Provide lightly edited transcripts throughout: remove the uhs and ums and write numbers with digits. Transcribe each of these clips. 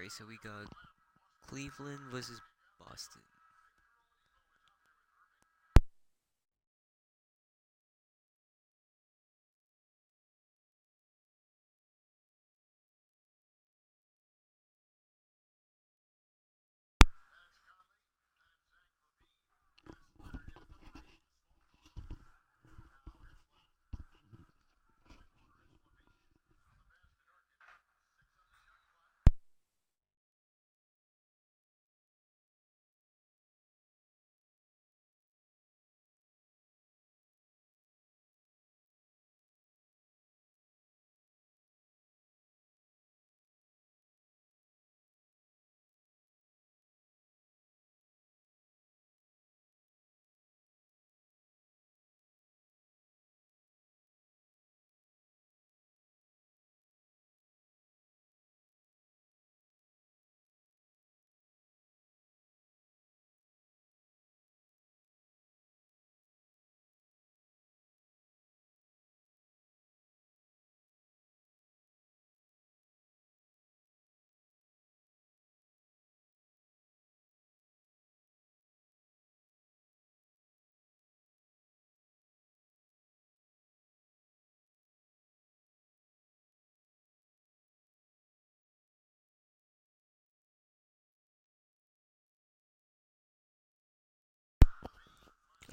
Alright, so we got Cleveland versus Boston.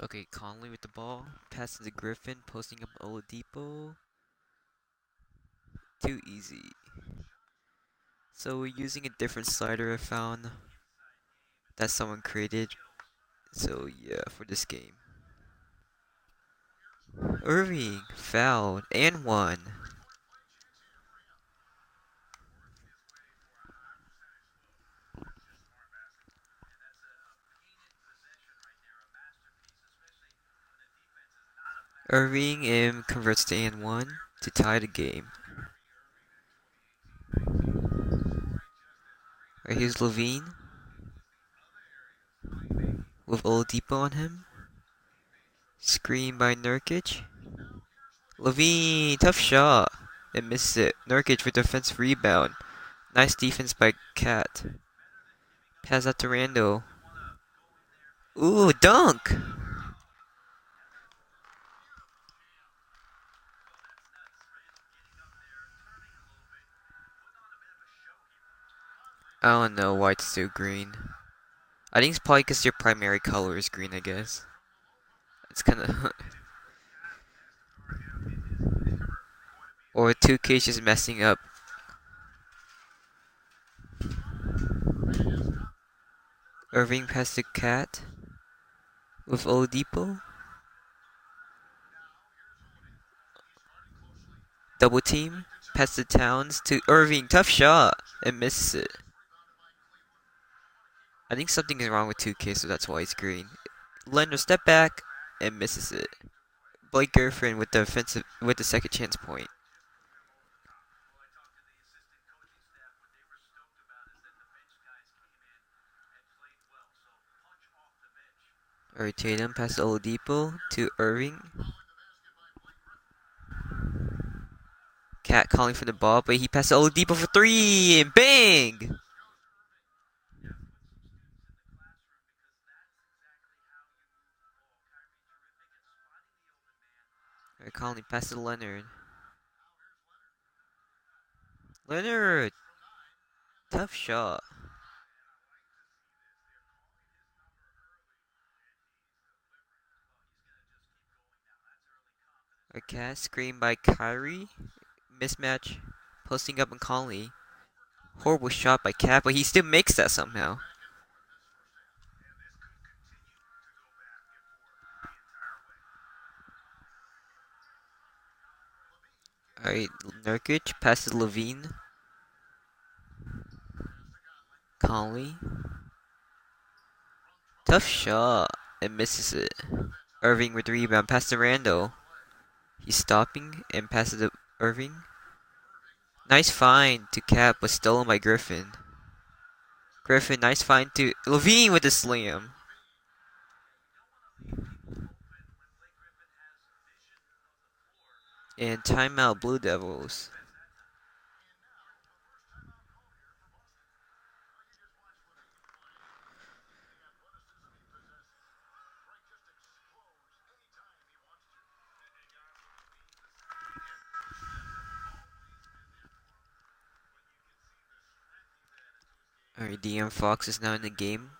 Okay, Conley with the ball, passes to Griffin, posting up Oladipo. Too easy. So we're using a different slider I found that someone created. So yeah, for this game. Irving fouled and won. Irving converts to and one to tie the game. Right, here's Levine with Oladipo on him. Screen by Nurkic. Levine, tough shot. It misses it. Nurkic with defensive rebound. Nice defense by Cat. Pass out to Randall. Ooh, dunk! I don't know why it's still green. I think it's probably because your primary color is green, I guess. It's kind of... or 2K's just messing up. Irving pass to Cat with Oladipo. Double team. Pass to Towns to Irving. Tough shot. And misses it. I think something is wrong with 2K, so that's why it's green. Leonard step back and misses it. Blake Griffin with the second chance point. Alright, Tatum pass to Oladipo to Irving. Cat calling for the ball, but he passed to Oladipo for three, and bang! Alright, Conley pass to Leonard. Leonard! Tough shot. Alright, Cat screen by Kyrie. Mismatch. Posting up on Conley. Horrible shot by Cat, but he still makes that somehow. Alright, Nurkic passes Levine. Conley. Tough shot. And misses it. Irving with the rebound. Pass to Randall. He's stopping and passes to Irving. Nice find to Cap, but stolen by Griffin. Griffin, nice find to Levine with the slam. And timeout Blue Devils. Alright, DM Fox is now in the game.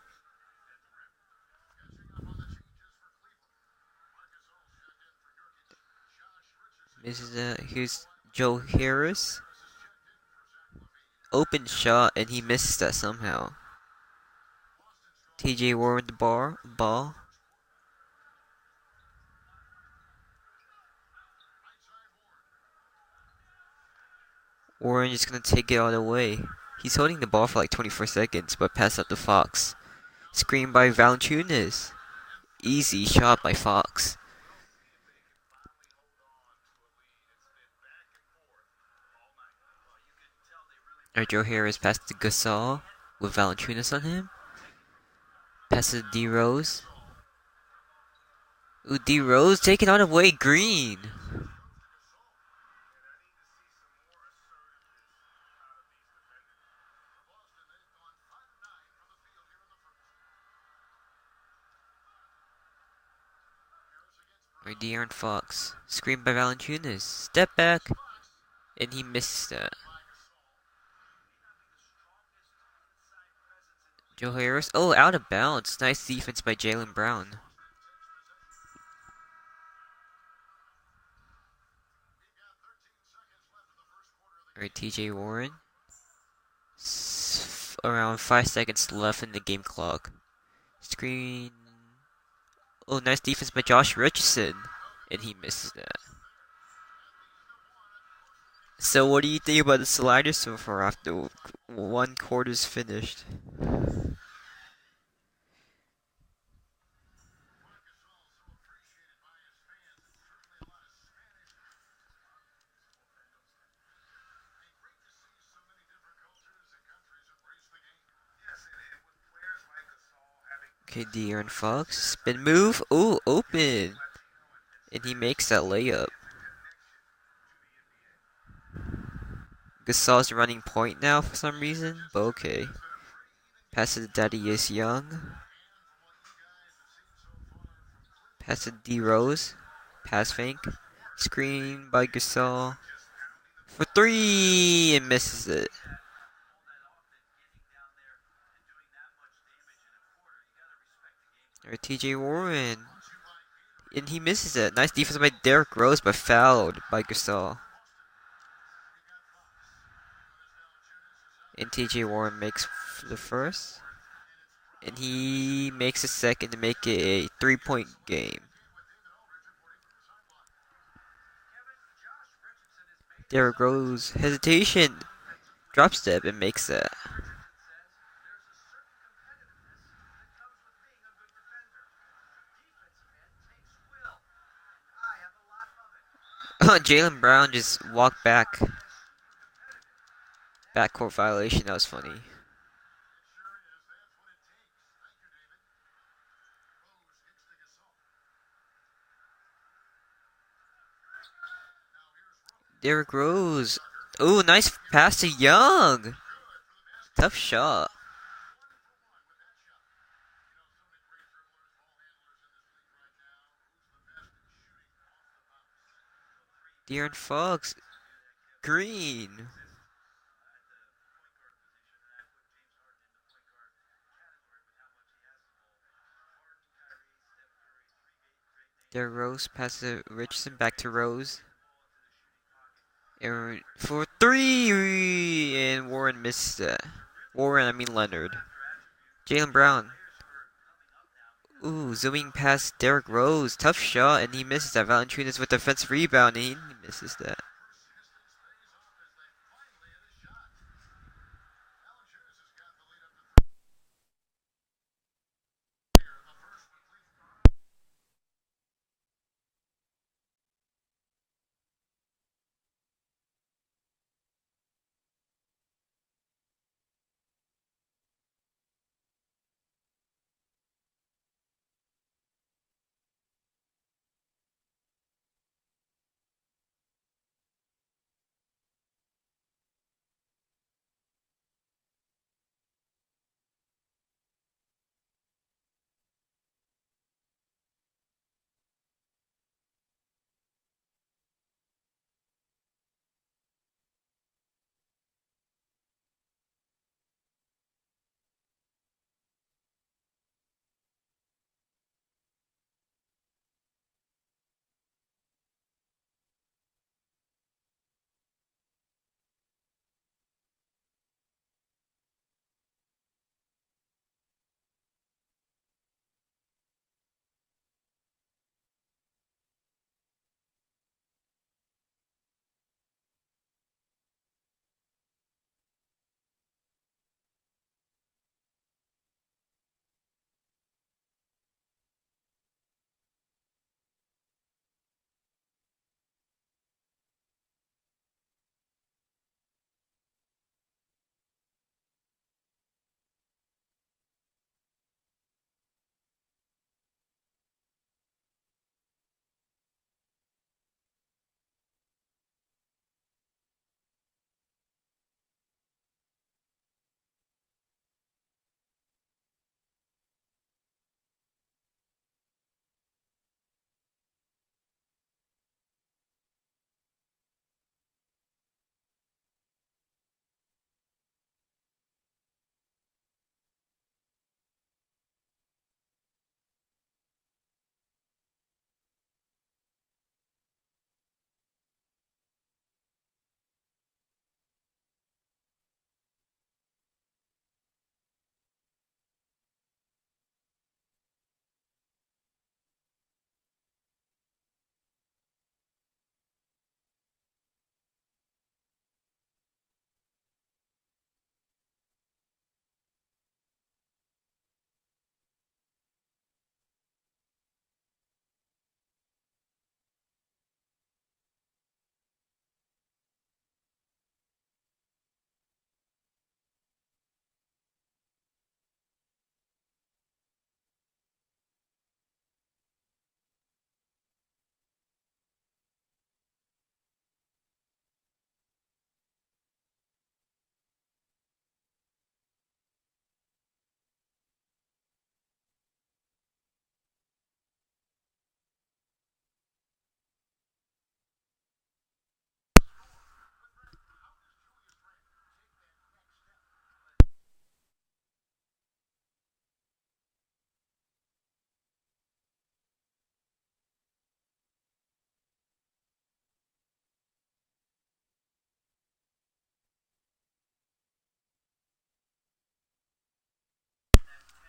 Misses that. Here's Joe Harris. Open shot, and he misses that somehow. TJ Warren with the ball. Warren just gonna take it all the way. He's holding the ball for like 24 seconds, but pass up to Fox. Screen by Valanciunas. Easy shot by Fox. Joe Harris passes to Gasol with Valanciunas on him. Passes to D Rose. Ooh, D Rose taking on away Green. De'Aaron Fox. Screen by Valanciunas. Step back. And he misses that. Joe Harris. Oh, out of bounds. Nice defense by Jaylen Brown. Alright, TJ Warren. Around 5 seconds left in the game clock. Screen. Oh, nice defense by Josh Richardson. And he misses that. So what do you think about the slider so far after one quarter's finished? Okay, De'Aaron Fox. Spin move. Oh, open. And he makes that layup. Gasol's running point now for some reason, but okay. Pass to Thaddeus Young. Pass to D Rose. Pass fake. Screen by Gasol. For 3! And misses it. Or TJ Warren. And he misses it. Nice defense by Derrick Rose, but fouled by Gasol. And TJ Warren makes the first. And he makes a second to make it a 3-point game. Derrick Rose, hesitation. Drop step and makes that. Jaylen Brown just walked back. Backcourt violation, that was funny. Derrick Rose. Ooh, nice pass to Young. Tough shot. De'Aaron Fox. Green. Derrick Rose passes to Richardson, back to Rose. And for 3! And Warren missed that. Leonard. Jaylen Brown. Ooh, zooming past Derrick Rose. Tough shot, and he misses that. Valanciunas with defensive rebound, and he misses that.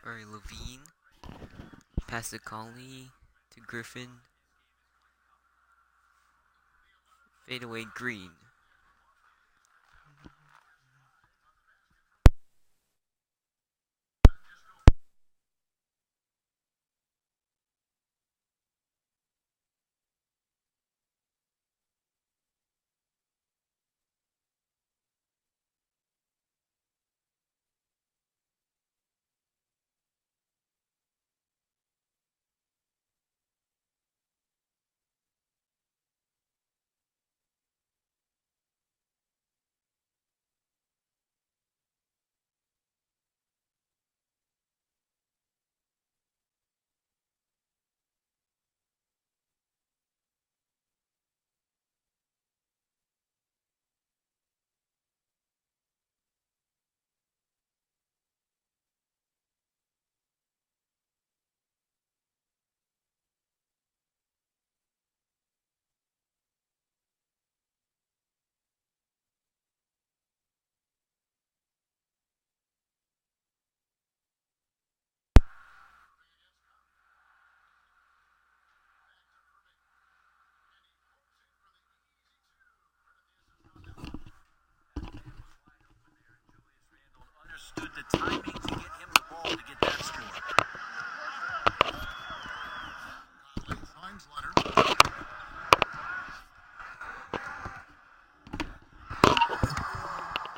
Sorry, Levine. Pass to Conley to Griffin. Fade away Green. Understood the timing to get him the ball to get that score. Finds Leonard.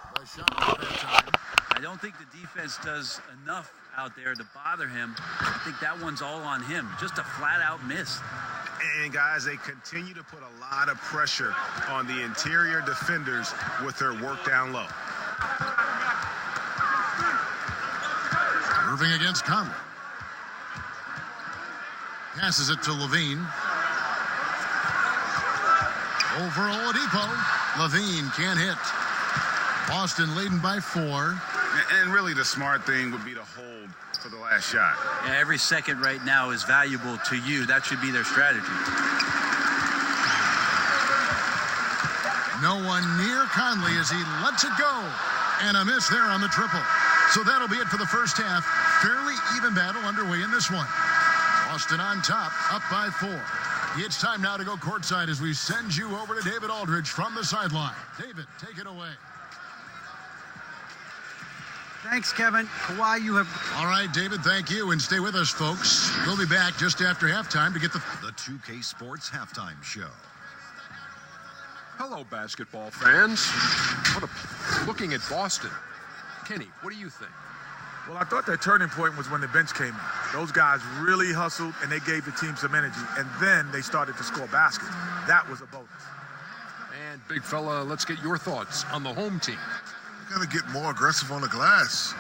The shot at that time. I don't think the defense does enough out there to bother him. I think that one's all on him. Just a flat-out miss. And guys, they continue to put a lot of pressure on the interior defenders with their work down low. Irving against Conley. Passes it to Levine. Over Oladipo. Levine can't hit. Boston leading by 4. And really the smart thing would be to hold for the last shot. Yeah, every second right now is valuable to you. That should be their strategy. No one near Conley as he lets it go. And a miss there on the triple. So that'll be it for the first half. Fairly even battle underway in this one. Boston on top, up by 4. It's time now to go courtside as we send you over to David Aldridge from the sideline. David, take it away. Thanks, Kevin. Kawhi, you have... All right, David, thank you. And stay with us, folks. We'll be back just after halftime to get the 2K Sports Halftime Show. Hello, basketball fans. Looking at Boston. Kenny, what do you think? Well, I thought that turning point was when the bench came in. Those guys really hustled, and they gave the team some energy. And then they started to score baskets. That was a bonus. And, big fella, let's get your thoughts on the home team. Got to get more aggressive on the glass.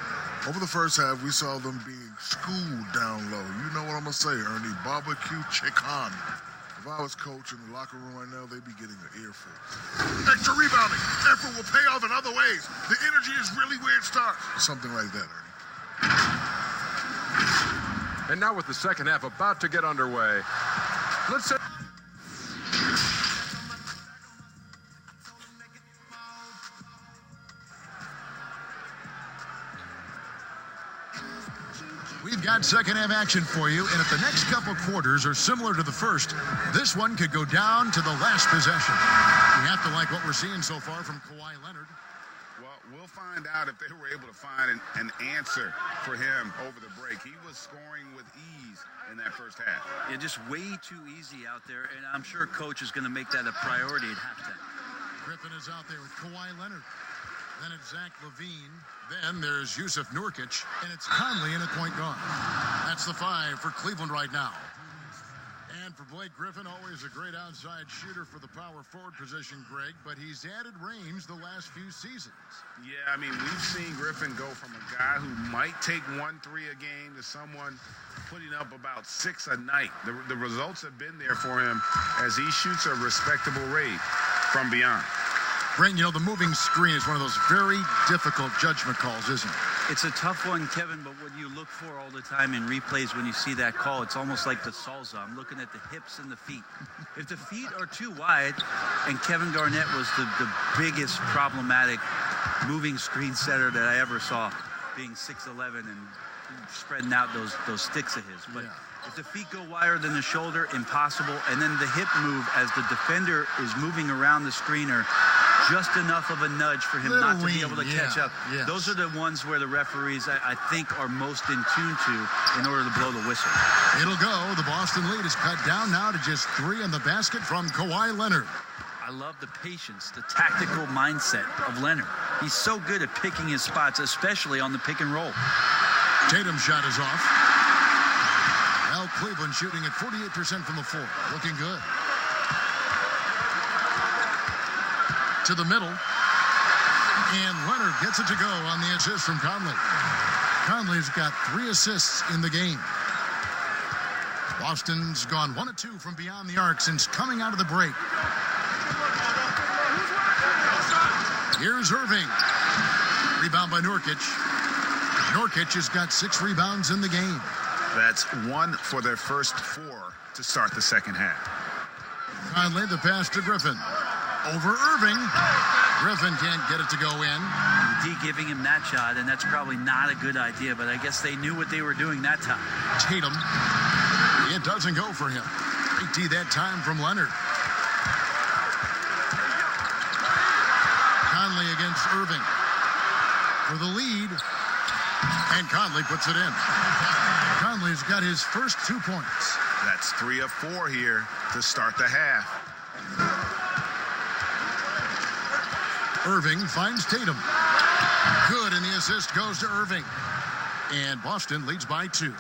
Over the first half, we saw them being schooled down low. You know what I'm going to say, Ernie. Barbecue chicken. If I was coach in the locker room right now, they'd be getting an earful. Extra rebounding. Effort will pay off in other ways. The energy is really where it starts. Something like that, Ernie. And now with the second half about to get underway, let's say... We've got second half action for you, and if the next couple quarters are similar to the first, this one could go down to the last possession. We have to like what we're seeing so far from Kawhi Leonard. Well, we'll find out if they were able to find an answer for him over the break. He was scoring with ease in that first half. Yeah, just way too easy out there, and I'm sure Coach is going to make that a priority at halftime. Griffin is out there with Kawhi Leonard. Then it's Zach LaVine. Then there's Yusuf Nurkic, and it's Conley in at point guard. That's the 5 for Cleveland right now. And for Blake Griffin, always a great outside shooter for the power forward position, Greg, but he's added range the last few seasons. Yeah, I mean, we've seen Griffin go from a guy who might take 1-3 a game to someone putting up about 6 a night. The results have been there for him as he shoots a respectable rate from beyond. Brent, you know, the moving screen is one of those very difficult judgment calls, isn't it? It's a tough one, Kevin, but what you look for all the time in replays when you see that call, it's almost like the salsa. I'm looking at the hips and the feet. If the feet are too wide, and Kevin Garnett was the biggest problematic moving screen setter that I ever saw, being 6'11", and spreading out those sticks of his. But if the feet go wider than the shoulder, impossible. And then the hip move as the defender is moving around the screener, just enough of a nudge for him not to be able to catch up. Yes. Those are the ones where the referees, I think, are most in tune to in order to blow the whistle. It'll go. The Boston lead is cut down now to just 3 in the basket from Kawhi Leonard. I love the patience, the tactical mindset of Leonard. He's so good at picking his spots, especially on the pick and roll. Tatum's shot is off. Well, Cleveland shooting at 48% from the floor. Looking good. To the middle. And Leonard gets it to go on the assist from Conley. Conley's got 3 assists in the game. Boston's gone 1 of 2 from beyond the arc since coming out of the break. Here's Irving. Rebound by Nurkic. Nurkic has got 6 rebounds in the game. That's 1 for their first 4 to start the second half. Conley, the pass to Griffin. Over Irving. Griffin can't get it to go in. D giving him that shot, and that's probably not a good idea, but I guess they knew what they were doing that time. Tatum. It doesn't go for him. AT that time from Leonard. Conley against Irving for the lead. And Conley puts it in. Conley's got his first 2 points. That's 3 of 4 here to start the half. Irving finds Tatum. Good, and the assist goes to Irving. And Boston leads by 2.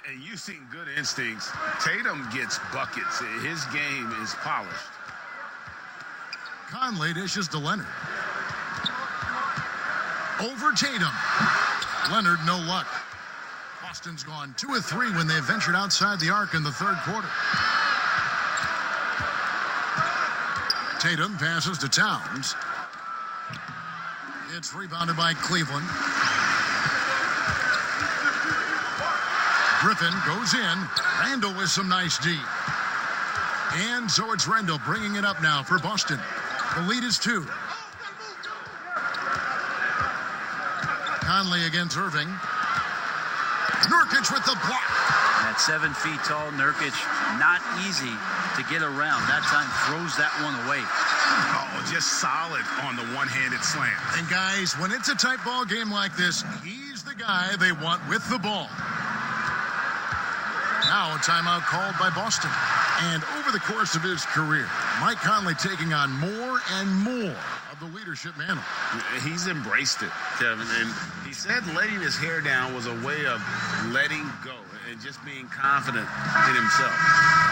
And you've seen good instincts. Tatum gets buckets. His game is polished. Conley dishes to Leonard. Over Tatum. Leonard, no luck. Boston's gone 2 of 3 when they ventured outside the arc in the third quarter. Tatum passes to Towns. It's rebounded by Cleveland. Griffin goes in. Randall with some nice D. And so it's Randall bringing it up now for Boston. The lead is 2. Conley against Irving. Nurkic with the block. At 7 feet tall, Nurkic, not easy to get around. That time throws that one away. Oh, just solid on the one-handed slam. And guys, when it's a tight ball game like this, he's the guy they want with the ball. Now a timeout called by Boston. And over the course of his career, Mike Conley taking on more and more of the leadership mantle. He's embraced it, Kevin. And he said letting his hair down was a way of letting go and just being confident in himself.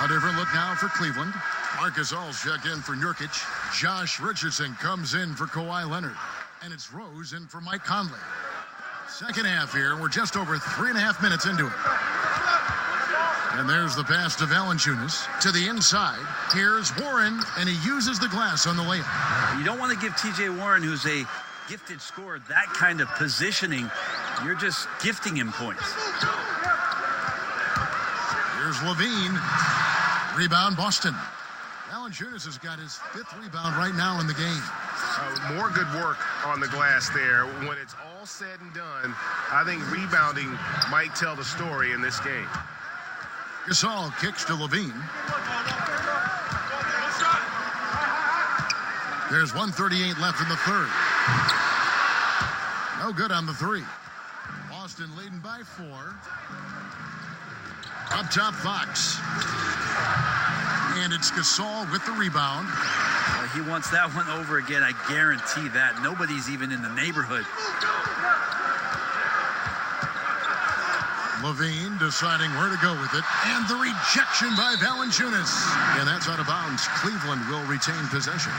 A different look now for Cleveland. Marcus All's check in for Nurkic. Josh Richardson comes in for Kawhi Leonard. And it's Rose in for Mike Conley. Second half here. We're just over 3.5 minutes into it. And there's the pass to Valanciunas to the inside. Here's Warren, and he uses the glass on the layup. You don't want to give T.J. Warren, who's a gifted scorer, that kind of positioning. You're just gifting him points. Here's Levine. Rebound, Boston. Valanciunas has got his 5th rebound right now in the game. More good work on the glass there. When it's all said and done, I think rebounding might tell the story in this game. Gasol kicks to Levine. There's 1:38 left in the third. No good on the 3. Boston leading by 4. Up top, Fox. And it's Gasol with the rebound. He wants that one over again. I guarantee that. Nobody's even in the neighborhood. Levine deciding where to go with it. And the rejection by Valanciunas. And that's out of bounds. Cleveland will retain possession.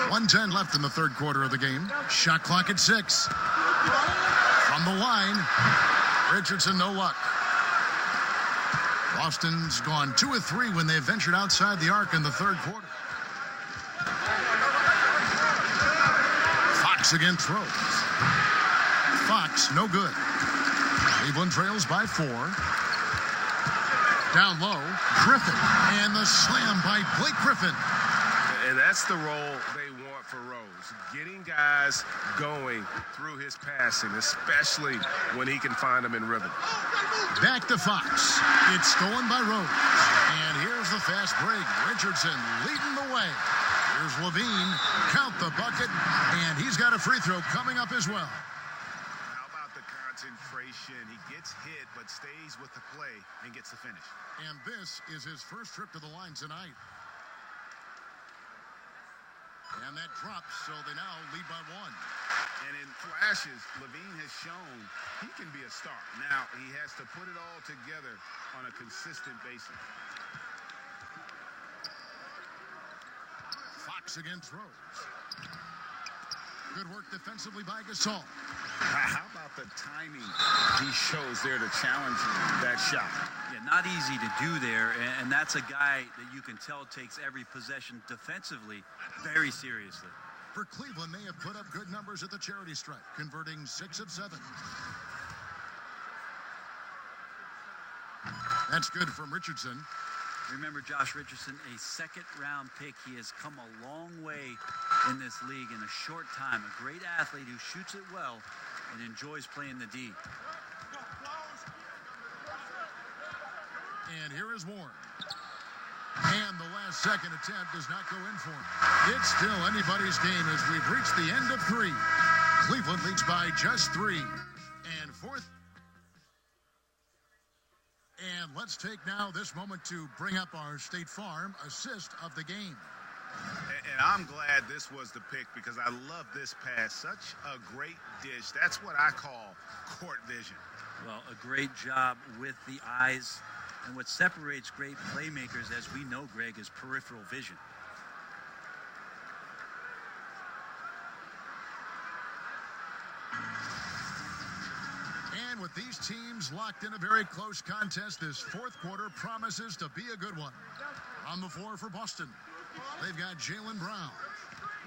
.110 left in the third quarter of the game. Shot clock at 6. From the line, Richardson, no luck. Boston's gone 2 of 3 when they ventured outside the arc in the third quarter. Fox against Rose. Fox, no good. Cleveland trails by 4. Down low, Griffin. And the slam by Blake Griffin. And that's the role they want for Rose, getting guys going through his passing, especially when he can find them in rhythm. Back to Fox. It's stolen by Rose. And here's the fast break. Richardson leading the way. Here's Levine. Count the bucket. And he's got a free throw coming up as well. How about the concentration? He gets hit but stays with the play and gets the finish. And this is his first trip to the line tonight. And that drops, so they now lead by one. And in flashes, Levine has shown he can be a star. Now, he has to put it all together on a consistent basis. Fox against Rose. Good work defensively by Gasol. How about the timing he shows there to challenge that shot? Yeah, not easy to do there, and that's a guy that you can tell takes every possession defensively very seriously. For Cleveland, they have put up good numbers at the charity stripe, converting 6 of 7. That's good from Richardson. Remember Josh Richardson, a second-round pick. He has come a long way in this league in a short time. A great athlete who shoots it well and enjoys playing the D. And here is Warren. And the last second attempt does not go in for him. It's still anybody's game as we've reached the end of 3. Cleveland leads by just 3. And fourth. And let's take now this moment to bring up our State Farm assist of the game. And I'm glad this was the pick because I love this pass. Such a great dish. That's what I call court vision. Well, a great job with the eyes. And what separates great playmakers, as we know, Greg, is peripheral vision. And with these teams locked in a very close contest, this fourth quarter promises to be a good one. On the floor for Boston, they've got Jaylen Brown.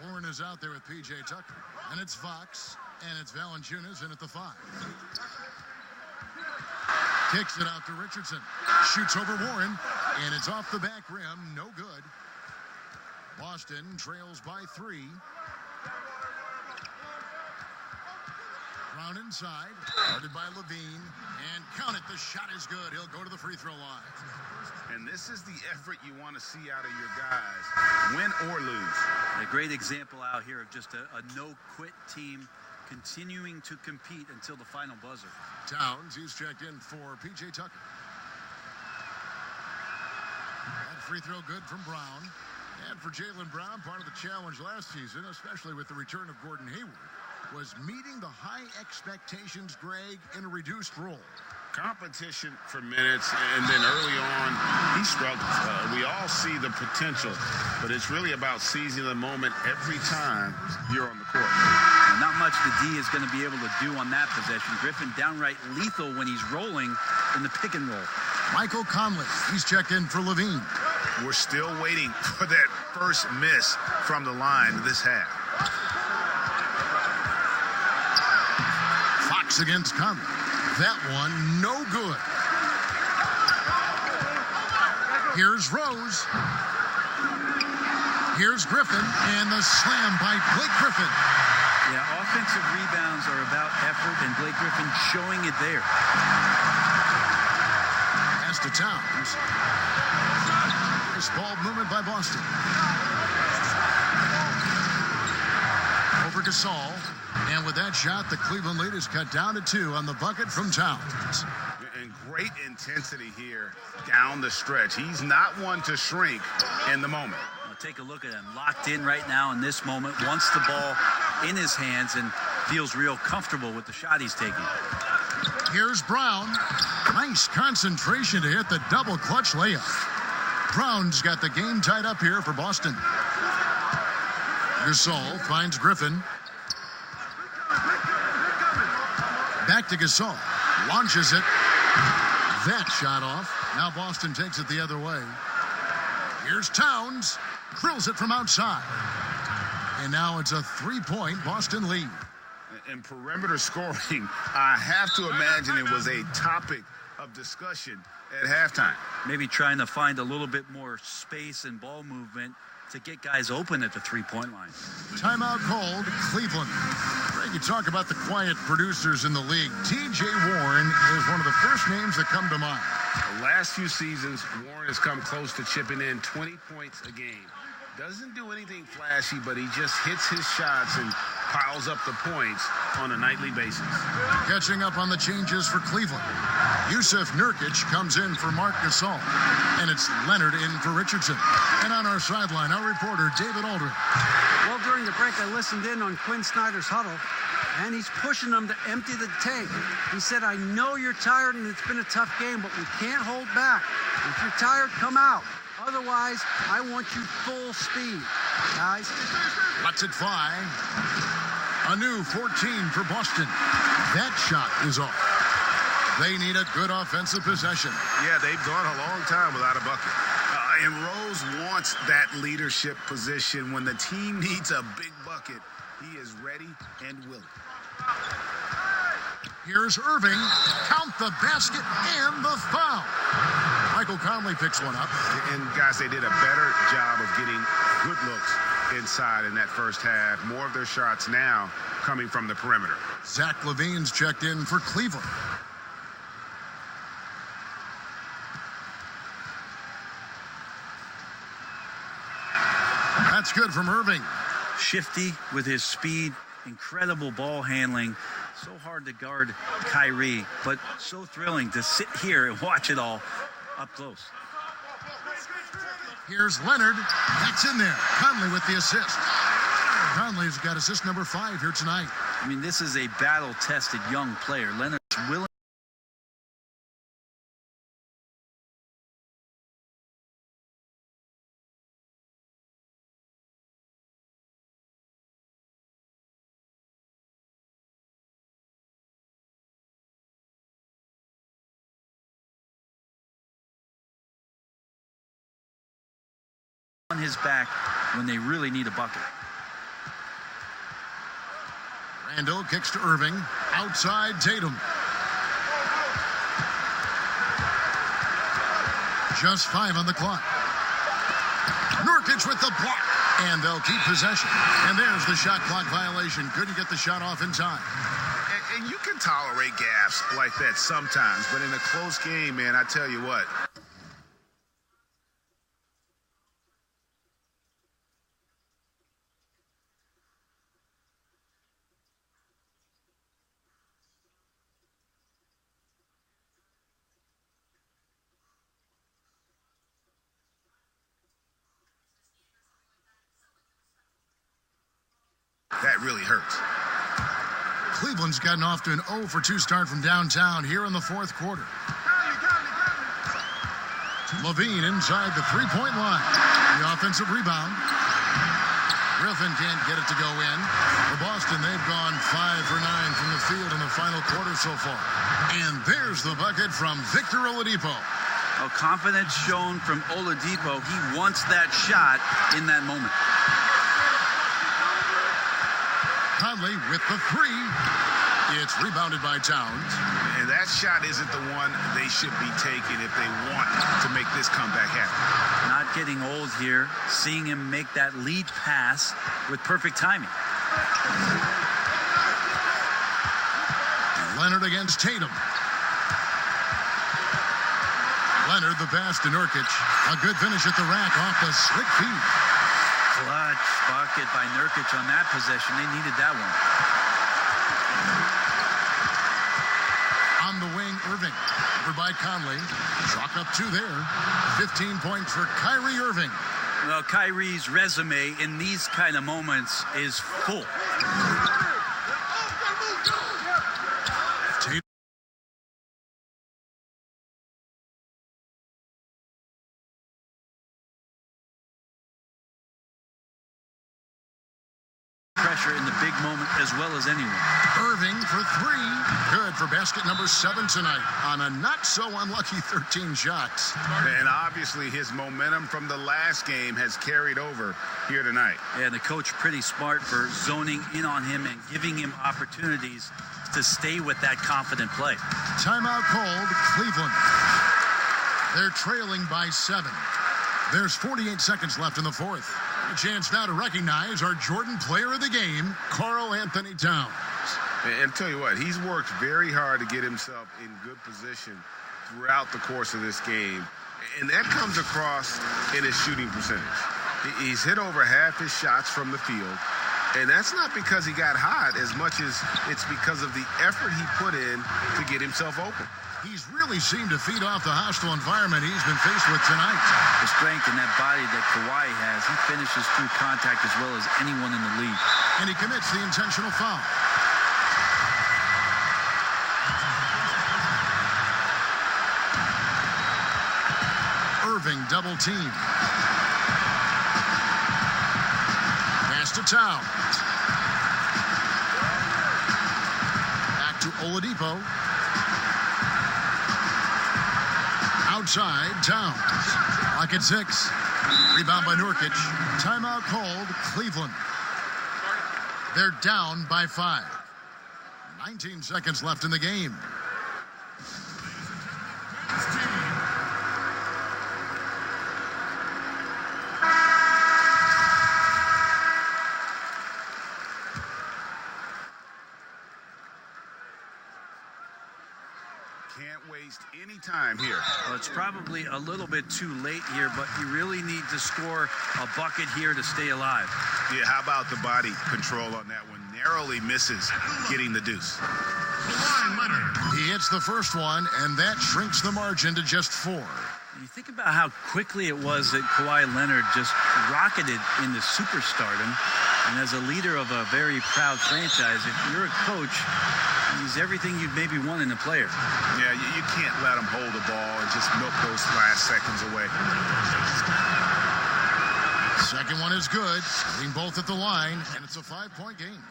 Warren is out there with P.J. Tucker. And it's Fox, and it's Valanciunas in at the 5. Kicks it out to Richardson. Shoots over Warren, and it's off the back rim. No good. Boston trails by 3. Brown inside, guarded by Levine, and count it, the shot is good. He'll go to the free throw line. And this is the effort you want to see out of your guys, win or lose. A great example out here of just a no-quit team continuing to compete until the final buzzer. Towns, he's checked in for P.J. Tucker. That free throw good from Brown. And for Jaylen Brown, part of the challenge last season, especially with the return of Gordon Hayward, was meeting the high expectations, Greg, in a reduced role. Competition for minutes, and then early on, he struggles. We all see the potential, but it's really about seizing the moment every time you're on the court. And not much the D is going to be able to do on that possession. Griffin downright lethal when he's rolling in the pick and roll. Michael Conley, he's checked in for Levine. We're still waiting for that first miss from the line this half. Fox against Conley. That one, no good. Here's Rose. Here's Griffin, and the slam by Blake Griffin. Yeah, offensive rebounds are about effort, and Blake Griffin showing it there. Pass to Towns. Nice ball movement by Boston. Over Gasol. And with that shot, the Cleveland lead is cut down to 2 on the bucket from Towns. And great intensity here down the stretch. He's not one to shrink in the moment. Well, take a look at him. Locked in right now in this moment. Wants the ball in his hands and feels real comfortable with the shot he's taking. Here's Brown. Nice concentration to hit the double clutch layup. Brown's got the game tied up here for Boston. Gasol finds Griffin. Back to Gasol. Launches it. That shot off. Now Boston takes it the other way. Here's Towns. Drills it from outside. And now it's a 3-point Boston lead. And perimeter scoring, I have to imagine it was a topic of discussion at halftime. Maybe trying to find a little bit more space and ball movement to get guys open at the three-point line. Timeout called, Cleveland. Greg, you talk about the quiet producers in the league. T.J. Warren is one of the first names that come to mind. The last few seasons, Warren has come close to chipping in 20 points a game. Doesn't do anything flashy, but he just hits his shots and piles up the points on a nightly basis. Catching up on the changes for Cleveland. Yusuf Nurkic comes in for Marc Gasol, and it's Leonard in for Richardson. And on our sideline, our reporter, David Aldridge. Well, during the break, I listened in on Quinn Snyder's huddle, and he's pushing them to empty the tank. He said, I know you're tired, and it's been a tough game, but we can't hold back. If you're tired, come out. Otherwise, I want you full speed, guys. Lets it fly. A new 14 for Boston. That shot is off. They need a good offensive possession. Yeah, they've gone a long time without a bucket. And Rose wants that leadership position. When the team needs a big bucket, he is ready and willing. Here's Irving. Count the basket and the foul. Michael Conley picks one up. And guys, they did a better job of getting good looks inside in that first half. More of their shots now coming from the perimeter. Zach LaVine's checked in for Cleveland. That's good from Irving. Shifty with his speed, incredible ball handling. So hard to guard Kyrie, but so thrilling to sit here and watch it all up close. Here's Leonard. That's in there. Conley with the assist. Conley's got assist number 5 here tonight. I mean, this is a battle-tested young player. Leonard's willing. On his back when they really need a bucket. Randall kicks to Irving. Outside Tatum. Just 5 on the clock. Nurkic with the block. And they'll keep possession. And there's the shot clock violation. Couldn't get the shot off in time. And you can tolerate gaffes like that sometimes, but in a close game, man, I tell you what. That really hurts. Cleveland's gotten off to an 0 for 2 start from downtown here in the fourth quarter. LaVine inside the three-point line. The offensive rebound. Griffin can't get it to go in. For Boston, they've gone 5 for 9 from the field in the final quarter so far. And there's the bucket from Victor Oladipo. Confidence shown from Oladipo. He wants that shot in that moment. Conley with the 3. It's rebounded by Towns. And that shot isn't the one they should be taking if they want to make this comeback happen. Not getting old here. Seeing him make that lead pass with perfect timing. Leonard against Tatum. Leonard the pass to Nurkic. A good finish at the rack off the slick feed. Clutch bucket by Nurkic on that possession. They needed that one. On the wing, Irving. Over by Conley. Chalk up 2 there. 15 points for Kyrie Irving. Well, Kyrie's resume in these kind of moments is full. Pressure in the big moment as well as anyone. Irving for 3. Good for basket number 7 tonight on a not so unlucky 13 shots. And obviously his momentum from the last game has carried over here tonight. Yeah, and the coach pretty smart for zoning in on him and giving him opportunities to stay with that confident play. Timeout called Cleveland. They're trailing by 7. There's 48 seconds left in the fourth. A chance now to recognize our Jordan Player of the Game, Karl Anthony Towns. And tell you what, he's worked very hard to get himself in good position throughout the course of this game. And that comes across in his shooting percentage. He's hit over half his shots from the field. And that's not because he got hot as much as it's because of the effort he put in to get himself open. He's really seemed to feed off the hostile environment he's been faced with tonight. The strength in that body that Kawhi has, he finishes through contact as well as anyone in the league. And he commits the intentional foul. Irving double team. Pass to Towns. Back to Oladipo. Outside, Towns. Lock at 6. Rebound by Nurkic. Timeout called, Cleveland. They're down by 5. 19 seconds left in the game. Can't waste any time here. Well, it's probably a little bit too late here, but you really need to score a bucket here to stay alive. Yeah, how about the body control on that one? Narrowly misses getting the deuce. He hits the first one, and that shrinks the margin to just 4. You think about how quickly it was that Kawhi Leonard just rocketed into superstardom. And as a leader of a very proud franchise, if you're a coach, he's everything you'd maybe want in a player. Yeah, you can't let him hold the ball and just milk those last seconds away. Second one is good. Hitting both at the line, and it's a 5-point game.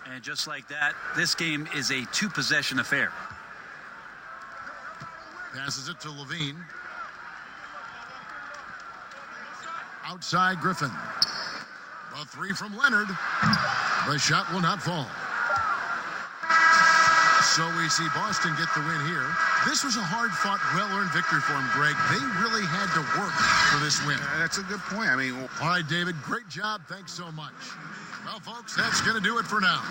And just like that, this game is a 2-possession affair. Passes it to Levine. Outside Griffin. A 3 from Leonard. The shot will not fall. So we see Boston get the win here. This was a hard-fought, well-earned victory for him, Greg. They really had to work for this win. That's a good point. I mean, all right, David, great job. Thanks so much. Well, folks, that's going to do it for now.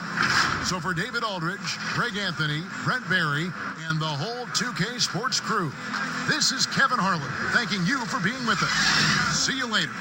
So for David Aldridge, Greg Anthony, Brent Barry, and the whole 2K Sports crew, this is Kevin Harlan thanking you for being with us. See you later.